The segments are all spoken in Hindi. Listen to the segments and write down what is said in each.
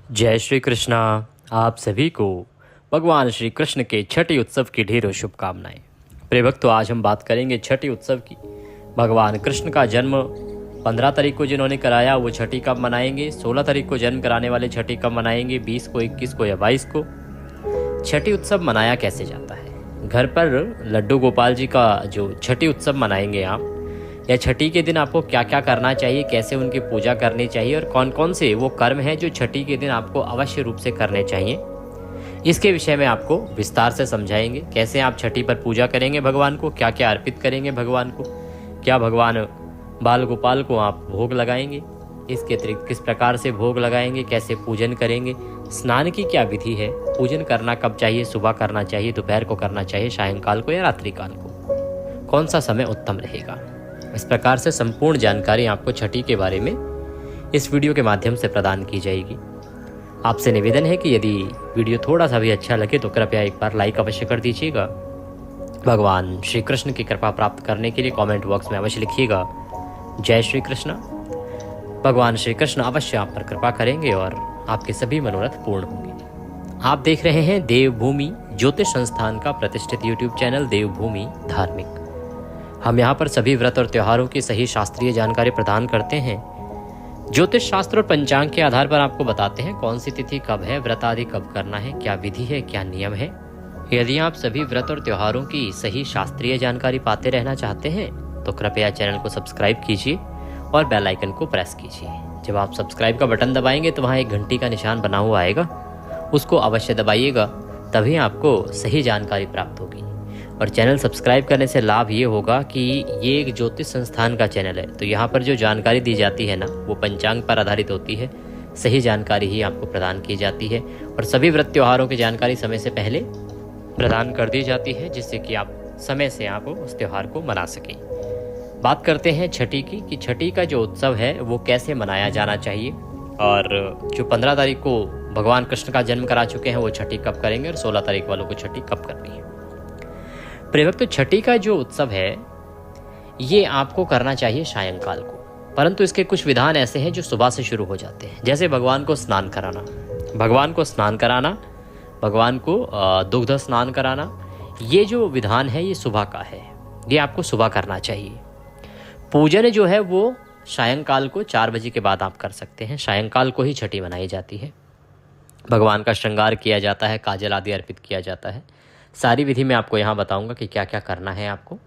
जय श्री कृष्णा। आप सभी को भगवान श्री कृष्ण के छठी उत्सव की ढेरों शुभकामनाएं। प्रिय भक्तों, आज हम बात करेंगे छठी उत्सव की। भगवान कृष्ण का जन्म 15 तारीख को जिन्होंने कराया वो छठी कब मनाएंगे, 16 तारीख को जन्म कराने वाले छठी कब मनाएंगे, 20 को, 21 को या 22 को। छठी उत्सव मनाया कैसे जाता है। घर पर लड्डू गोपाल जी का जो छठी उत्सव मनाएंगे आप, या छठी के दिन आपको क्या क्या करना चाहिए, कैसे उनकी पूजा करनी चाहिए और कौन कौन से वो कर्म हैं जो छठी के दिन आपको अवश्य रूप से करने चाहिए, इसके विषय में आपको विस्तार से समझाएंगे। कैसे आप छठी पर पूजा करेंगे भगवान को, क्या क्या अर्पित करेंगे भगवान को, क्या भगवान बाल गोपाल को आप भोग लगाएंगे, इसके अतिरिक्त किस प्रकार से भोग लगाएंगे, कैसे पूजन करेंगे, स्नान की क्या विधि है, पूजन करना कब चाहिए, सुबह करना चाहिए, दोपहर को करना चाहिए, सायंकाल को या रात्रि काल को, कौन सा समय उत्तम रहेगा। इस प्रकार से संपूर्ण जानकारी आपको छठी के बारे में इस वीडियो के माध्यम से प्रदान की जाएगी। आपसे निवेदन है कि यदि वीडियो थोड़ा सा भी अच्छा लगे तो कृपया एक बार लाइक अवश्य कर दीजिएगा। भगवान श्री कृष्ण की कृपा प्राप्त करने के लिए कमेंट बॉक्स में अवश्य लिखिएगा जय श्री कृष्ण। भगवान श्री कृष्ण अवश्य आप पर कृपा करेंगे और आपके सभी मनोरथ पूर्ण होंगे। आप देख रहे हैं देवभूमि ज्योतिष संस्थान का प्रतिष्ठित यूट्यूब चैनल देवभूमि धार्मिक। हम यहाँ पर सभी व्रत और त्योहारों की सही शास्त्रीय जानकारी प्रदान करते हैं। ज्योतिष शास्त्र और पंचांग के आधार पर आपको बताते हैं कौन सी तिथि कब है, व्रत आदि कब करना है, क्या विधि है, क्या नियम है। यदि आप सभी व्रत और त्योहारों की सही शास्त्रीय जानकारी पाते रहना चाहते हैं तो कृपया चैनल को सब्सक्राइब कीजिए और बेल आइकन को प्रेस कीजिए। जब आप सब्सक्राइब का बटन दबाएंगे तो वहाँ एक घंटी का निशान बना हुआ आएगा, उसको अवश्य दबाइएगा, तभी आपको सही जानकारी प्राप्त होगी। और चैनल सब्सक्राइब करने से लाभ ये होगा कि ये एक ज्योतिष संस्थान का चैनल है, तो यहाँ पर जो जानकारी दी जाती है ना वो पंचांग पर आधारित होती है, सही जानकारी ही आपको प्रदान की जाती है और सभी व्रत त्योहारों की जानकारी समय से पहले प्रदान कर दी जाती है, जिससे कि आप समय से आप उस त्यौहार को मना सकें। बात करते हैं छठी की कि छठी का जो उत्सव है वो कैसे मनाया जाना चाहिए और जो 15 तारीख को भगवान कृष्ण का जन्म करा चुके हैं वो छठी कब करेंगे और 16 तारीख वालों को छठी कब करनी है। प्रिय भक्तों, छठी का जो उत्सव है ये आपको करना चाहिए सायंकाल को, परंतु इसके कुछ विधान ऐसे हैं जो सुबह से शुरू हो जाते हैं। जैसे भगवान को स्नान कराना, भगवान को दुग्ध स्नान कराना, ये जो विधान है ये सुबह का है, ये आपको सुबह करना चाहिए। पूजन जो है वो सायंकाल को 4 बजे के बाद आप कर सकते हैं। सायंकाल को ही छठी मनाई जाती है। भगवान का श्रृंगार किया जाता है, काजल आदि अर्पित किया जाता है। सारी विधि मैं आपको यहाँ बताऊंगा कि क्या क्या करना है आपको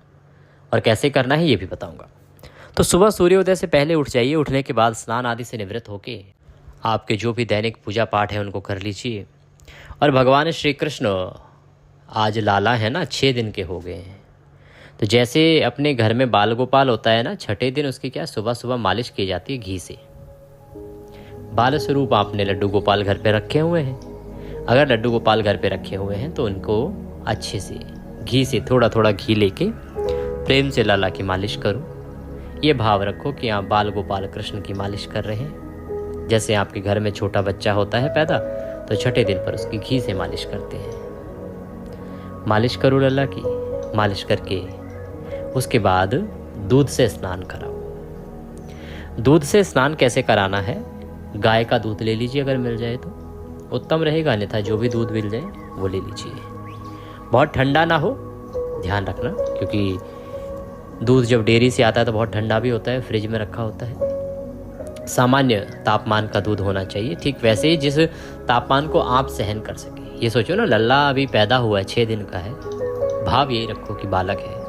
और कैसे करना है ये भी बताऊंगा। तो सुबह सूर्योदय से पहले उठ जाइए। उठने के बाद स्नान आदि से निवृत्त होके आपके जो भी दैनिक पूजा पाठ है उनको कर लीजिए। और भगवान श्री कृष्ण आज लाला है ना, 6 दिन के हो गए हैं, तो जैसे अपने घर में बाल गोपाल होता है ना, छठे दिन उसकी क्या सुबह सुबह मालिश की जाती है घी से। बाल स्वरूप आपने लड्डू गोपाल घर पे रखे हुए हैं, अगर लड्डू गोपाल घर पे रखे हुए हैं तो उनको अच्छे से घी से थोड़ा थोड़ा घी लेके प्रेम से लाला की मालिश करो। ये भाव रखो कि आप बाल गोपाल कृष्ण की मालिश कर रहे हैं। जैसे आपके घर में छोटा बच्चा होता है पैदा, तो छठे दिन पर उसकी घी से मालिश करते हैं। मालिश करो लाला की, मालिश करके उसके बाद दूध से स्नान कराओ। दूध से स्नान कैसे कराना है, गाय का दूध ले लीजिए, अगर मिल जाए तो उत्तम रहेगा, अन्यथा जो भी दूध मिल जाए वो ले लीजिए। बहुत ठंडा ना हो, ध्यान रखना, क्योंकि दूध जब डेयरी से आता है तो बहुत ठंडा भी होता है, फ्रिज में रखा होता है। सामान्य तापमान का दूध होना चाहिए, ठीक वैसे ही जिस तापमान को आप सहन कर सके। ये सोचो ना, लल्ला अभी पैदा हुआ है, 6 दिन का है, भाव यही रखो कि बालक है।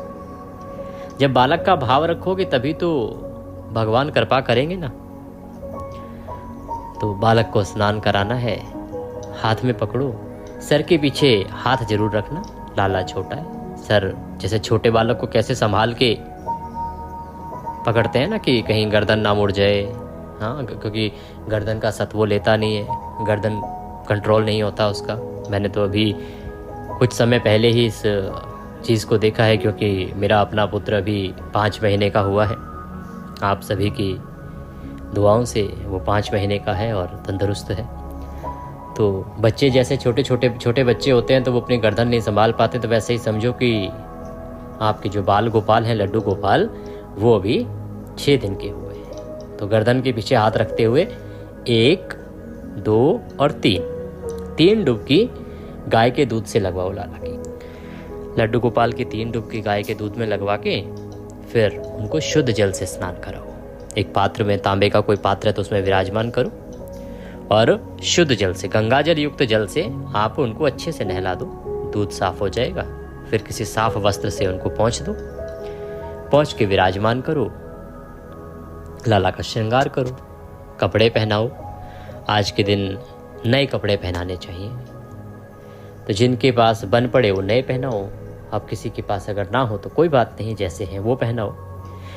जब बालक का भाव रखोगे तभी तो भगवान कृपा करेंगे ना। तो बालक को स्नान कराना है, हाथ में पकड़ो, सर के पीछे हाथ जरूर रखना। लाला छोटा है, सर जैसे छोटे बालक को कैसे संभाल के पकड़ते हैं ना कि कहीं गर्दन ना मुड़ जाए, हाँ, क्योंकि गर्दन का सत्व लेता नहीं है, गर्दन कंट्रोल नहीं होता उसका। मैंने तो अभी कुछ समय पहले ही इस चीज़ को देखा है, क्योंकि मेरा अपना पुत्र अभी 5 महीने का हुआ है। आप सभी की दुआओं से वो 5 महीने का है और तंदुरुस्त है। तो बच्चे जैसे छोटे बच्चे होते हैं तो वो अपनी गर्दन नहीं संभाल पाते, तो वैसे ही समझो कि आपके जो बाल गोपाल हैं, लड्डू गोपाल, वो अभी 6 दिन के हुए हैं। तो गर्दन के पीछे हाथ रखते हुए 1 2 और 3 डुबकी गाय के दूध से लगवाओ लाला की। लड्डू गोपाल की 3 डुबकी गाय के दूध में लगवा के फिर उनको शुद्ध जल से स्नान कराओ। एक पात्र में, तांबे का कोई पात्र है तो उसमें विराजमान करो और शुद्ध जल से, गंगा जल युक्त जल से आप उनको अच्छे से नहला दो। दूध साफ हो जाएगा। फिर किसी साफ वस्त्र से उनको पोंछ दो। पोंछ के विराजमान करो। लाला का श्रृंगार करो, कपड़े पहनाओ। आज के दिन नए कपड़े पहनाने चाहिए। तो जिनके पास बन पड़े वो नए पहनाओ। अब किसी के पास अगर ना हो तो कोई बात नहीं, जैसे हैं वो पहनाओ।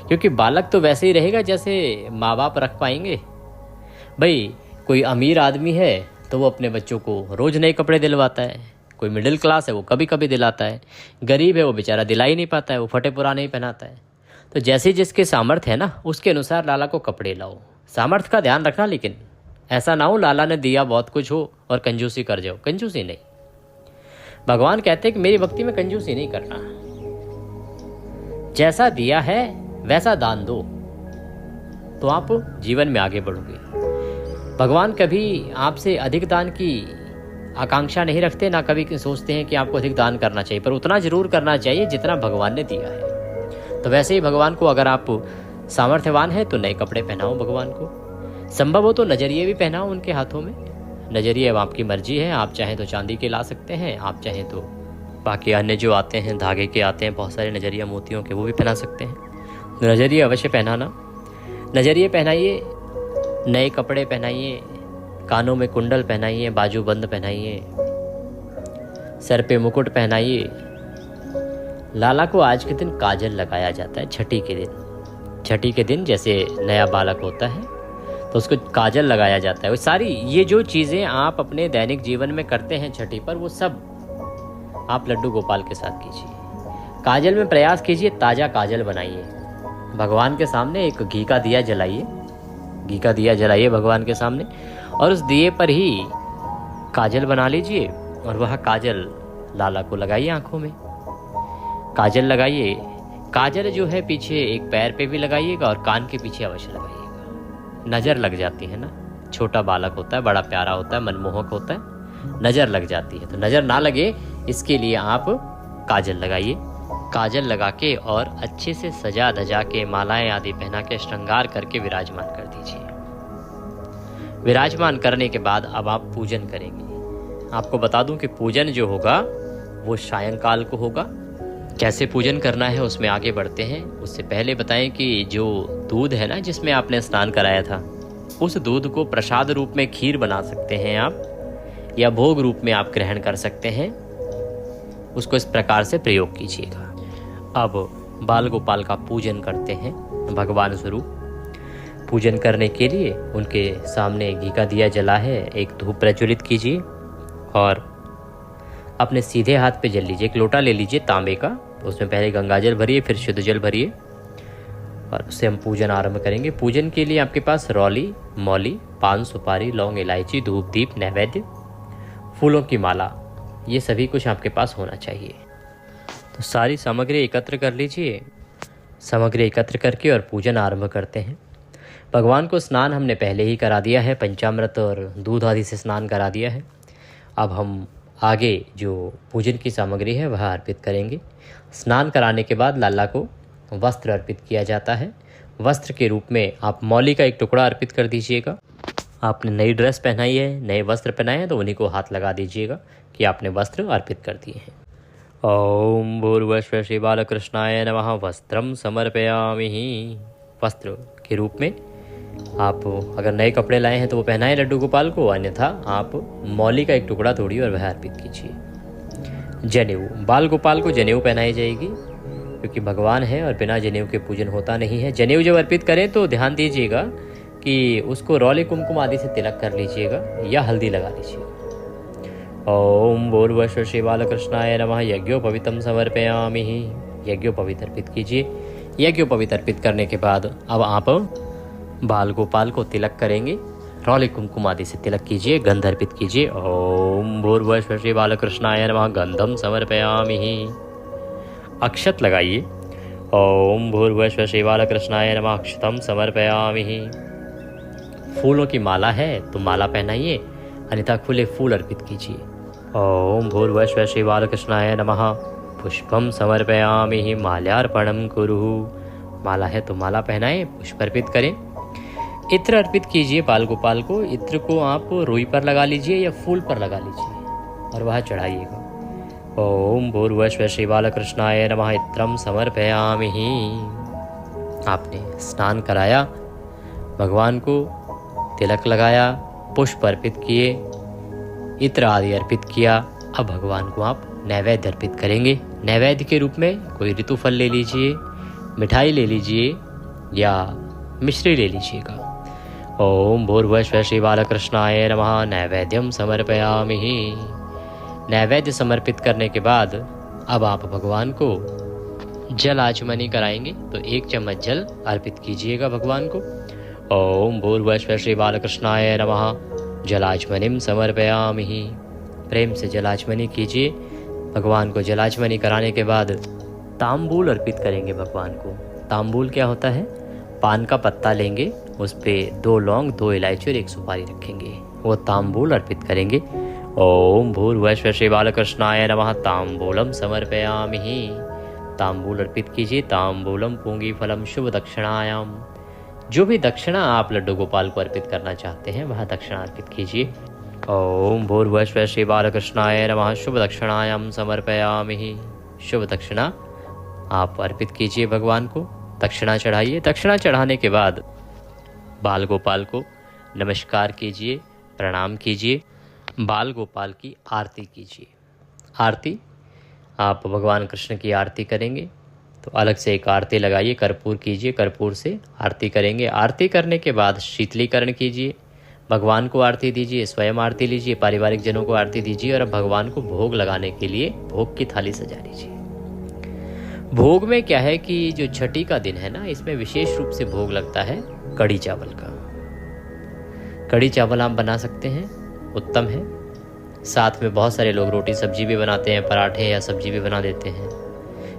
क्योंकि बालक तो वैसे ही रहेगा जैसे माँ बाप रख पाएंगे। भाई कोई अमीर आदमी है तो वो अपने बच्चों को रोज़ नए कपड़े दिलवाता है। कोई मिडिल क्लास है वो कभी कभी दिलाता है। गरीब है वो बेचारा दिला ही नहीं पाता है, वो फटे पुराने ही पहनाता है। तो जैसे जिसके सामर्थ्य है ना, उसके अनुसार लाला को कपड़े लाओ। सामर्थ्य का ध्यान रखना, लेकिन ऐसा ना हो लाला ने दिया बहुत कुछ हो और कंजूसी कर जाओ। कंजूसी नहीं। भगवान कहते हैं कि मेरी भक्ति में कंजूसी नहीं करना। जैसा दिया है वैसा दान दो तो आप जीवन में आगे बढ़ोगे। भगवान कभी आपसे अधिक दान की आकांक्षा नहीं रखते, ना कभी सोचते हैं कि आपको अधिक दान करना चाहिए, पर उतना जरूर करना चाहिए जितना भगवान ने दिया है। तो वैसे ही भगवान को अगर आप सामर्थ्यवान है तो नए कपड़े पहनाओ भगवान को। संभव हो तो नजरिए भी पहनाओ उनके हाथों में। नजरिए अब आपकी मर्जी है, आप चाहें तो चांदी के ला सकते हैं, आप चाहें तो बाकी अन्य जो आते हैं धागे के आते हैं बहुत सारे नजरिया मोतियों के, वो भी पहना सकते हैं। नजरिए अवश्य पहनाना। नजरिए पहनाइए, नए कपड़े पहनाइए, कानों में कुंडल पहनाइए, बाजूबंद पहनाइए, सर पे मुकुट पहनाइए। लाला को आज के दिन काजल लगाया जाता है। छठी के दिन, छठी के दिन जैसे नया बालक होता है तो उसको काजल लगाया जाता है। वो सारी ये जो चीज़ें आप अपने दैनिक जीवन में करते हैं छठी पर, वो सब आप लड्डू गोपाल के साथ कीजिए। काजल में प्रयास कीजिए ताज़ा काजल बनाइए। भगवान के सामने एक घी का दिया जलाइए, घी का दिया जलाइए भगवान के सामने, और उस दिए पर ही काजल बना लीजिए और वह काजल लाला को लगाइए आंखों में। काजल लगाइए। काजल जो है पीछे एक पैर पे भी लगाइएगा और कान के पीछे अवश्य लगाइएगा। नज़र लग जाती है ना, छोटा बालक होता है, बड़ा प्यारा होता है, मनमोहक होता है, नज़र लग जाती है। तो नज़र ना लगे इसके लिए आप काजल लगाइए। काजल लगा के और अच्छे से सजा धजा के मालाएं आदि पहना के श्रृंगार करके विराजमान कर दीजिए। विराजमान करने के बाद अब आप पूजन करेंगे। आपको बता दूं कि पूजन जो होगा वो सायंकाल को होगा। कैसे पूजन करना है उसमें आगे बढ़ते हैं। उससे पहले बताएं कि जो दूध है ना जिसमें आपने स्नान कराया था, उस दूध को प्रसाद रूप में खीर बना सकते हैं आप, या भोग रूप में आप ग्रहण कर सकते हैं। उसको इस प्रकार से प्रयोग कीजिएगा। अब बाल गोपाल का पूजन करते हैं भगवान स्वरूप। पूजन करने के लिए उनके सामने घी का दिया जला है, एक धूप प्रज्वलित कीजिए और अपने सीधे हाथ पे जल लीजिए। एक लोटा ले लीजिए तांबे का, उसमें पहले गंगा जल भरिए, फिर शुद्ध जल भरिए और उससे हम पूजन आरंभ करेंगे। पूजन के लिए आपके पास रौली, मौली, पान, सुपारी, लौंग, इलायची, धूप, दीप, नैवेद्य, फूलों की माला, ये सभी कुछ आपके पास होना चाहिए। तो सारी सामग्री एकत्र कर लीजिए। सामग्री एकत्र करके और पूजन आरंभ करते हैं। भगवान को स्नान हमने पहले ही करा दिया है, पंचामृत और दूध आदि से स्नान करा दिया है। अब हम आगे जो पूजन की सामग्री है वह अर्पित करेंगे। स्नान कराने के बाद लाला को वस्त्र अर्पित किया जाता है। वस्त्र के रूप में आप मौली का एक टुकड़ा अर्पित कर दीजिएगा। आपने नई ड्रेस पहनाई है, नए वस्त्र पहनाए हैं तो उन्हीं को हाथ लगा दीजिएगा कि आपने वस्त्र अर्पित कर दिए हैं। ओम भूर्भुवस्सुः श्री बालकृष्णाय नमः। वस्त्रम समर्पयामि। वस्त्र के रूप में आप अगर नए कपड़े लाए हैं तो वो पहनाएं लड्डू गोपाल को, अन्यथा आप मौली का एक टुकड़ा तोड़िए और वह अर्पित कीजिए। जनेऊ, बाल गोपाल को जनेऊ पहनाई जाएगी क्योंकि भगवान है और बिना जनेऊ के पूजन होता नहीं है। जनेऊ जब अर्पित करें तो ध्यान दीजिएगा कि उसको रौले कुमकुम आदि से तिलक कर लीजिएगा या हल्दी लगा लीजिएगा। ओम भूर्भुवस्सुः श्री बालकृष्णाय नमः। यज्ञोपवीतं समर्पयामि। यज्ञोपवीत अर्पित कीजिए। यज्ञोपवीत अर्पित करने के बाद अब आप बाल गोपाल को तिलक करेंगे। रौले कुमकुम आदि से तिलक कीजिए, गंध अर्पित कीजिए। ओम भूर्भुवस्सुः श्री बालकृष्णाय नमः। गंधम समर्पयामि। अक्षत लगाइए। ओम भूर्भुवस्सुः श्री बालकृष्णाय नमः। अक्षतम समर्पयामि। फूलों की माला है तो माला पहनाइए, अन्यथा खुले फूल अर्पित कीजिए। ओम भूर्भुवः श्री बालकृष्णाय नमः। पुष्पम समर्पयामि माल्यार्पणम कुरु। माला है तो माला पहनाएं, पुष्प अर्पित करें। इत्र अर्पित कीजिए बाल गोपाल को। इत्र को आप रुई पर लगा लीजिए या फूल पर लगा लीजिए और वह चढ़ाइएगा। ओम भूर्भुवः श्री बालकृष्णाय नमः। इत्रम समर्पयामि। आपने स्नान कराया, भगवान को तिलक लगाया, पुष्प अर्पित किए, इत्र आदि अर्पित किया। अब भगवान को आप नैवेद्य अर्पित करेंगे। नैवेद्य के रूप में कोई ऋतु फल ले लीजिए, मिठाई ले लीजिए या मिश्री ले लीजिएगा। ओम भूर्भुवः श्री बालकृष्णाय नमः। नैवेद्यम समर्पयामि। नैवेद्य समर्पित करने के बाद अब आप भगवान को जल आचमनी कराएंगे, तो 1 चम्मच जल अर्पित कीजिएगा भगवान को। ओम भूर्भुवः श्री बालकृष्णाय नमः। जलाचमनिम समर्पयामि। प्रेम से जलाचमनी कीजिए। भगवान को जलाचमनी कराने के बाद तांबूल अर्पित करेंगे भगवान को। तांबूल क्या होता है? पान का पत्ता लेंगे, उस पे 2 लौंग, 2 इलायची और 1 सुपारी रखेंगे, वो तांबूल अर्पित करेंगे। ओम भूर्भुवः श्री बालकृष्णाय नमः। तांबूलम समर्पयामि। तांबूल अर्पित कीजिए। तांबूलम पूंगी फलम शुभ दक्षिणायाम। जो भी दक्षिणा आप लड्डू गोपाल को अर्पित करना चाहते हैं वह दक्षिणा अर्पित कीजिए। ओम भूर्भुवः श्री बालकृष्णाय नमः। शुभ दक्षिणायाम समर्पयामि। शुभ दक्षिणा आप अर्पित कीजिए भगवान को। दक्षिणा चढ़ाइए। दक्षिणा चढ़ाने के बाद बाल गोपाल को नमस्कार कीजिए, प्रणाम कीजिए। बाल गोपाल की आरती कीजिए। आरती आप भगवान कृष्ण की आरती करेंगे तो अलग से एक आरती लगाइए, कर्पूर कीजिए, कर्पूर से आरती करेंगे। आरती करने के बाद शीतलीकरण कीजिए, भगवान को आरती दीजिए, स्वयं आरती लीजिए, पारिवारिक जनों को आरती दीजिए और अब भगवान को भोग लगाने के लिए भोग की थाली सजा लीजिए। भोग में क्या है कि जो छठी का दिन है ना, इसमें विशेष रूप से भोग लगता है कढ़ी चावल का। कढ़ी चावल आप बना सकते हैं, उत्तम है। साथ में बहुत सारे लोग रोटी सब्जी भी बनाते हैं, पराठे या सब्जी भी बना देते हैं।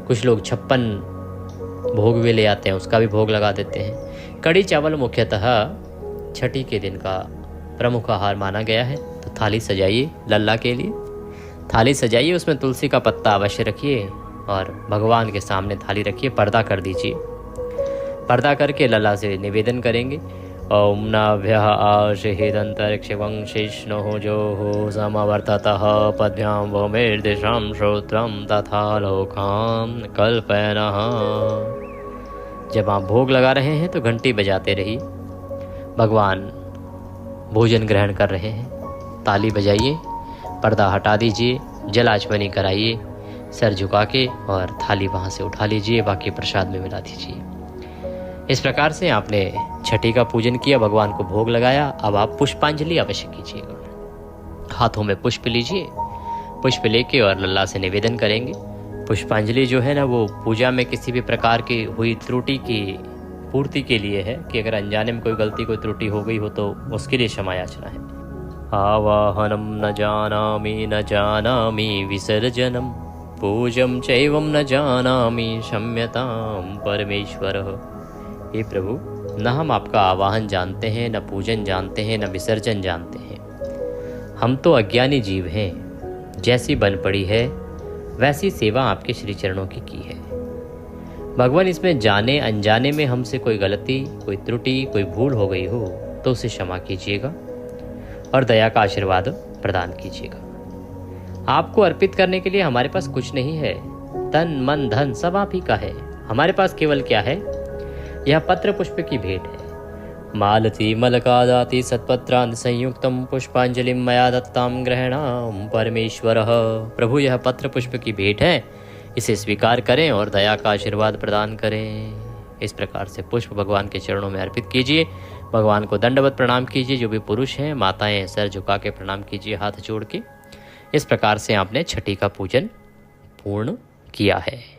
कुछ लोग 56 भोग भी ले आते हैं, उसका भी भोग लगा देते हैं। कढ़ी चावल मुख्यतः छठी के दिन का प्रमुख आहार माना गया है। तो थाली सजाइए लल्ला के लिए। थाली सजाइए, उसमें तुलसी का पत्ता अवश्य रखिए और भगवान के सामने थाली रखिए। पर्दा कर दीजिए। पर्दा करके लल्ला से निवेदन करेंगे। ओम नाभ्यः आशिहिदन्तरिक्षं शिष्णुः जोः समवर्ततः पद्भ्यां भूमिर्दिशां श्रोत्रं तथा लोकां कल्पयनः। जब आप भोग लगा रहे हैं तो घंटी बजाते रहिए। भगवान भोजन ग्रहण कर रहे हैं, ताली बजाइए, पर्दा हटा दीजिए, जलाचमनी कराइए सर झुका के और थाली वहाँ से उठा लीजिए, बाकी प्रसाद में मिला दीजिए। इस प्रकार से आपने छठी का पूजन किया, भगवान को भोग लगाया। अब आप पुष्पांजलि अवश्य कीजिएगा। हाथों में पुष्प लीजिए, पुष्प लेके और लल्ला से निवेदन करेंगे। पुष्पांजलि जो है ना, वो पूजा में किसी भी प्रकार की हुई त्रुटि की पूर्ति के लिए है कि अगर अनजाने में कोई गलती, कोई त्रुटि हो गई हो तो उसके लिए क्षमा याचना है। आवाहनम न जानामि विसर्जनम पूजम चैवम न जानामि क्षम्यताम परमेश्वरः। हे प्रभु, न हम आपका आवाहन जानते हैं, न पूजन जानते हैं, न विसर्जन जानते हैं। हम तो अज्ञानी जीव हैं। जैसी बन पड़ी है वैसी सेवा आपके श्री चरणों की है। भगवान, इसमें जाने अनजाने में हमसे कोई गलती, कोई त्रुटि, कोई भूल हो गई हो तो उसे क्षमा कीजिएगा और दया का आशीर्वाद प्रदान कीजिएगा। आपको अर्पित करने के लिए हमारे पास कुछ नहीं है। तन मन धन सब आप ही का है। हमारे पास केवल क्या है? यह पत्र पुष्प की भेंट है। मालती मलकादाति सत्पत्रांत संयुक्तम पुष्पांजलिम मया दत्ताम ग्रहणाम परमेश्वरः। प्रभु, यह पत्र पुष्प की भेंट है, इसे स्वीकार करें और दया का आशीर्वाद प्रदान करें। इस प्रकार से पुष्प भगवान के चरणों में अर्पित कीजिए। भगवान को दंडवत प्रणाम कीजिए। जो भी पुरुष हैं, माताएं, सर झुका के प्रणाम कीजिए हाथ जोड़ के। इस प्रकार से आपने छठी का पूजन पूर्ण किया है।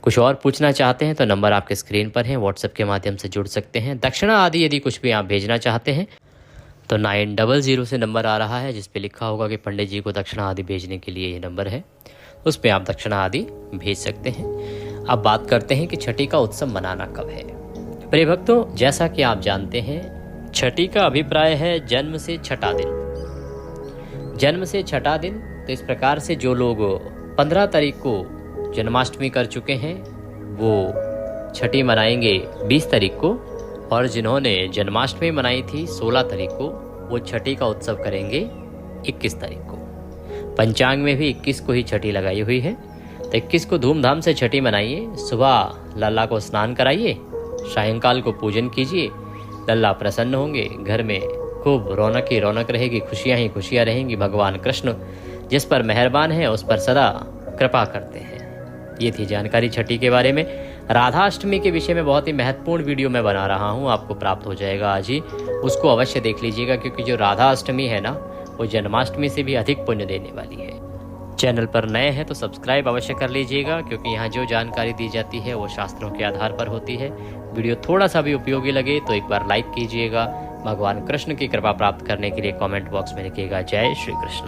कुछ और पूछना चाहते हैं तो नंबर आपके स्क्रीन पर है, व्हाट्सएप के माध्यम से जुड़ सकते हैं। दक्षिणा आदि यदि कुछ भी आप भेजना चाहते हैं तो 900 से नंबर आ रहा है जिस पे लिखा होगा कि पंडित जी को दक्षिणा आदि भेजने के लिए ये नंबर है, उस पे आप दक्षिणा आदि भेज सकते हैं। अब बात करते हैं कि छठी का उत्सव मनाना कब है। प्रिय भक्तों, जैसा कि आप जानते हैं छठी का अभिप्राय है जन्म से छठा दिन। जन्म से छठा दिन, तो इस प्रकार से जो लोग 15 तारीख को जन्माष्टमी कर चुके हैं वो छठी मनाएंगे 20 तारीख को, और जिन्होंने जन्माष्टमी मनाई थी 16 तारीख को वो छठी का उत्सव करेंगे 21 तारीख को। पंचांग में भी 21 को ही छठी लगाई हुई है, तो 21 को धूमधाम से छठी मनाइए। सुबह लल्ला को स्नान कराइए, सायंकाल को पूजन कीजिए, लल्ला प्रसन्न होंगे, घर में खूब रौनक ही रौनक रहेगी, खुशियाँ ही खुशियाँ रहेंगी। भगवान कृष्ण जिस पर मेहरबान है उस पर सदा कृपा करते हैं। ये थी जानकारी छठी के बारे में। राधाष्टमी के विषय में बहुत ही महत्वपूर्ण वीडियो मैं बना रहा हूँ, आपको प्राप्त हो जाएगा आज ही, उसको अवश्य देख लीजिएगा, क्योंकि जो राधाष्टमी है ना वो जन्माष्टमी से भी अधिक पुण्य देने वाली है। चैनल पर नए हैं तो सब्सक्राइब अवश्य कर लीजिएगा, क्योंकि यहाँ जो जानकारी दी जाती है वो शास्त्रों के आधार पर होती है। वीडियो थोड़ा सा भी उपयोगी लगे तो एक बार लाइक कीजिएगा। भगवान कृष्ण की कृपा प्राप्त करने के लिए कमेंट बॉक्स में लिखिएगा जय श्री कृष्ण।